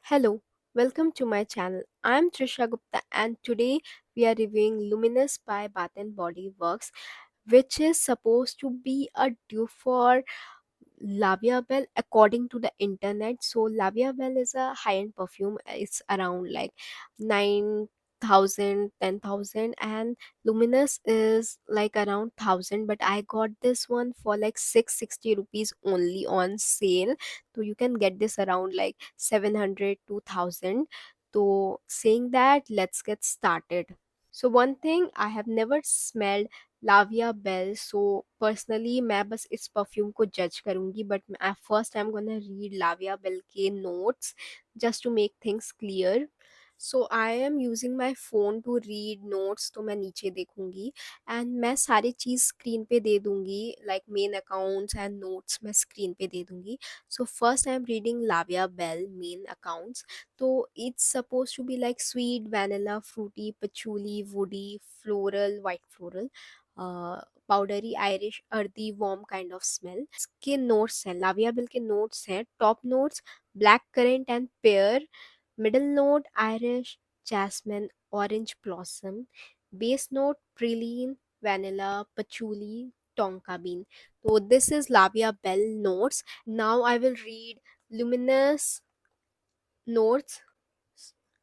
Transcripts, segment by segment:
Hello, welcome to my channel. I'm Trisha Gupta and today we are reviewing Luminous by Bath and Body Works, which is supposed to be a dupe for Lavia Bell according to the internet. So Lavia Bell is a high-end perfume. It's around like 9,000, 10,000, and Luminous is like around 1,000, but I got this one for like 660 rupees only on sale. So you can get this around like 700 to 1,000. So saying that, let's get started. So one thing, I have never smelled la vie belle so personally मैं बस इस perfume को जज करूंगी but first I am gonna read la vie belle के notes just to make things clear. So I am using my phone to read notes, तो मैं नीचे देखूंगी एंड मैं सारी चीज़ स्क्रीन पे दे दूंगी, like main accounts and notes मैं स्क्रीन पे दे दूंगी. So first I am reading लाविया बेल मेन अकाउंट्स. तो it's supposed to be like sweet, vanilla, fruity, patchouli, woody, floral, white floral, powdery iris earthy warm kind of smell. इसके notes हैं, la vie belle के notes हैं. Top notes black currant and pear. Middle note iris, jasmine, orange blossom. Base note praline, vanilla, patchouli, tonka bean. तो this is la vie belle notes. Now I will read luminous notes.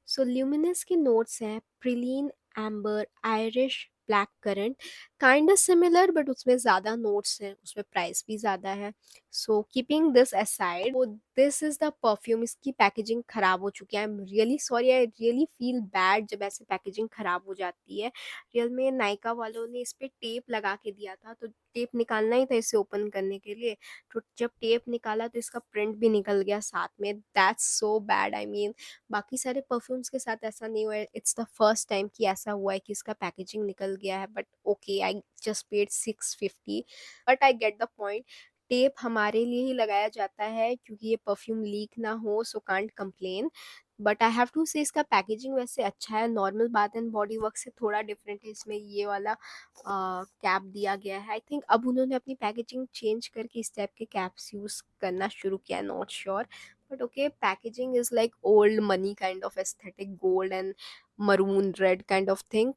So luminous के notes हैं praline, amber, iris, black currant. Kind of similar but उसमें ज़्यादा notes हैं, उसमें price भी ज़्यादा है. सो कीपिंग दिस असाइड, वो दिस इज़ द परफ्यूम. इसकी पैकेजिंग ख़राब हो चुकी है. आई am really sorry, I really feel bad जब ऐसे पैकेजिंग ख़राब हो जाती है. रियल में नायका वालों ने इस पर टेप लगा के दिया था, तो टेप निकालना ही था इसे ओपन करने के लिए. तो जब टेप निकाला तो इसका प्रिंट भी निकल गया साथ में. That's so bad. I mean बाकी सारे परफ्यूम्स के साथ ऐसा नहीं हुआ है. इट्स द फर्स्ट टाइम कि ऐसा हुआ है कि इसका पैकेजिंग निकल गया है. But okay, I just paid 650. But I get the point. Tape हमारे लिए ही लगाया जाता है क्योंकि ये परफ्यूम लीक ना हो, so can't complain. But I have to say इसका पैकेजिंग वैसे अच्छा है. Normal bath and body work से थोड़ा डिफरेंट है. इसमें ये वाला कैप दिया गया है. आई थिंक अब उन्होंने अपनी पैकेजिंग चेंज करके इस टाइप के कैप्स यूज़ करना शुरू किया. Not sure. But okay, packaging is like old money kind of aesthetic, gold and maroon red kind of thing.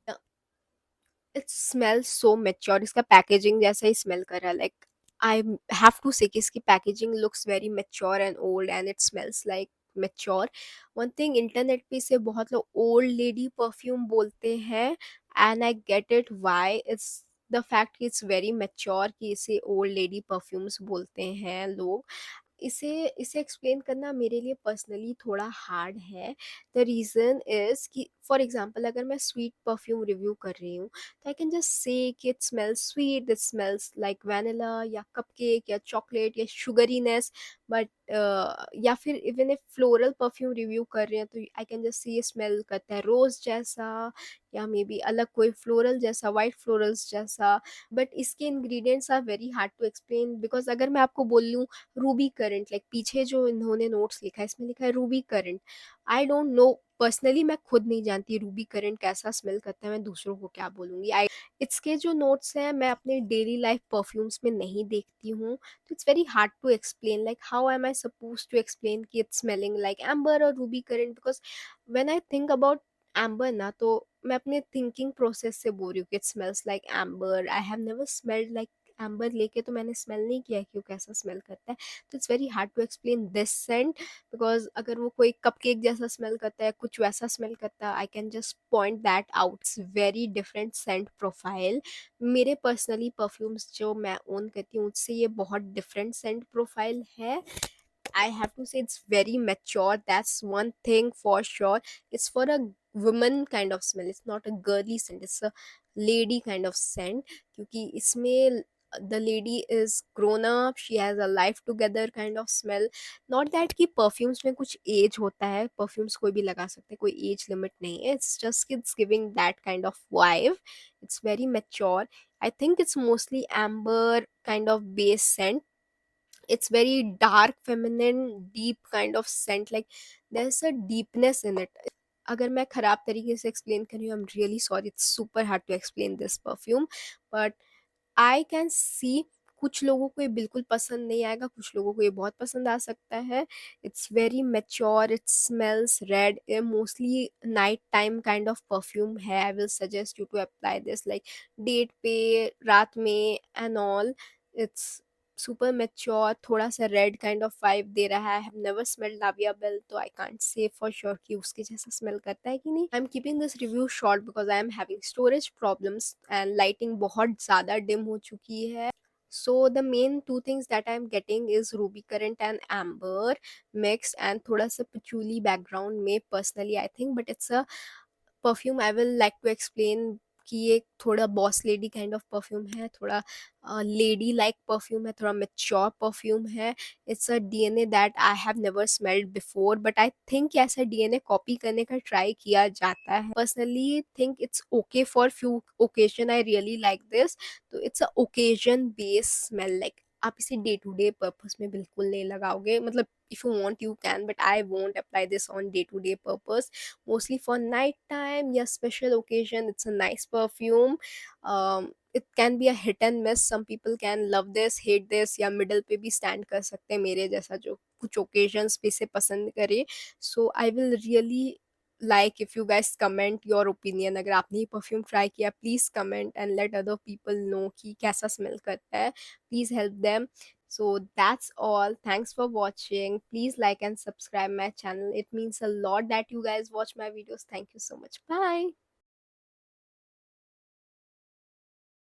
It smells so mature. इसका पैकेजिंग जैसा ही स्मेल कर रहा है. लाइक आई हैव टू से कि इसकी packaging looks very mature and old and it smells like mature. One thing, internet पे इसे बहुत लोग ओल्ड लेडी परफ्यूम बोलते हैं and I get it why. It's the fact कि इट्स वेरी मेच्योर कि इसे ओल्ड लेडी परफ्यूम्स बोलते हैं लोग. इसे इसे एक्सप्लेन करना मेरे लिए पर्सनली थोड़ा हार्ड है. द रीज़न इज़ कि फॉर एग्जांपल अगर मैं स्वीट परफ्यूम रिव्यू कर रही हूँ तो आई कैन जस्ट से कि it smells sweet, it smells like vanilla या कपकेक या चॉकलेट या शुगरीनेस. बट या फिर even if floral perfume review कर रहे हैं तो I can just see smell करता है रोज़ जैसा या मे बी अलग कोई फ्लोरल जैसा, वाइट फ्लोरल्स जैसा. बट इसके ingredients are very hard to explain because अगर मैं आपको बोल लूँ रूबी करंट, लाइक पीछे जो इन्होंने नोट्स लिखा है इसमें लिखा है Ruby current. I don't know, personally मैं खुद नहीं जानती रूबी करंट कैसा स्मेल करता है. मैं दूसरों को क्या बोलूँगी. आई इसके जो नोट्स हैं मैं अपने डेली लाइफ परफ्यूम्स में नहीं देखती हूँ. तो it's very hard to explain. Like how am I suppose to explain कि इट्स स्मेलिंग लाइक एम्बर और ruby currant. Because when I think about amber ना, तो मैं अपने थिंकिंग प्रोसेस से बोल रही हूँ कि it smells like amber. I have never smelled like amber लेके तो मैंने स्मेल नहीं किया है कि वो कैसा स्मेल करता है. तो it's very hard to explain this scent because अगर वो कोई कपकेक जैसा स्मेल करता है, कुछ वैसा स्मेल करता है, I can just point that out. It's very different Saint profile. मेरे पर्सनली परफ्यूम्स जो मैं ओन करती हूँ उससे ये बहुत डिफरेंट सेंट प्रोफाइल है. I have to say it's very mature. That's one thing for sure. It's for a woman kind of smell. It's not a girly scent. It's a lady kind of scent. क्योंकि इसमें the lady is grown up. She has a life together kind of smell. Not that कि perfumes में कुछ age होता है. Perfumes कोई भी लगा सकते हैं. कोई age limit नहीं है. It's just it's giving that kind of vibe. It's very mature. I think it's mostly amber kind of base scent. It's very dark, feminine, deep kind of scent. Like there's a deepness in it. अगर मैं ख़राब तरीके से explain कर रही हूँ, I am really sorry. It's super hard to explain this perfume. But I can see कुछ लोगों को ये बिल्कुल पसंद नहीं आएगा, कुछ लोगों को ये बहुत पसंद आ सकता है। It's very mature, it smells red, mostly night time kind of perfume है. I will suggest you to apply this like date पे, रात में and all. It's super mature, थोड़ा सा रेड काइंड ऑफ वाइब दे रहा है. I have never smelled Lavia Bell, तो I can't say for sure कि उसके जैसा स्मेल करता है कि नहीं. I'm keeping this review short because I am having storage problems and lighting बहुत ज़्यादा dim हो चुकी है. So the main two things that I'm getting is ruby currant and amber mixed and थोड़ा सा patchouli background में personally I think, but it's a perfume I will like to explain कि ये थोड़ा boss lady kind of perfume है, थोड़ा lady like perfume है, थोड़ा मेच्योर परफ्यूम है. It's a DNA that I have never smelled before, but I think ऐसा DNA copy करने का ट्राई किया जाता है. Personally think it's okay for few occasion, I really like this. तो it's a occasion based smell, like आप इसे day to day purpose में बिल्कुल नहीं लगाओगे. मतलब if you want you can, but I won't apply this on day to day purpose. Mostly for night time या special occasion, it's a nice perfume. It can be a hit and miss. Some people can love this, hate this, या middle पे भी stand कर सकते हैं मेरे जैसा जो कुछ occasions पे इसे पसंद करे. So I will really like if you guys comment your opinion. अगर आपने ये परफ्यूम ट्राई किया, please comment and let other people know कि कैसा स्मेल करता है. Please help them. So that's all. Thanks for watching. Please like and subscribe my channel. It means a lot that you guys watch my videos. Thank you so much. Bye.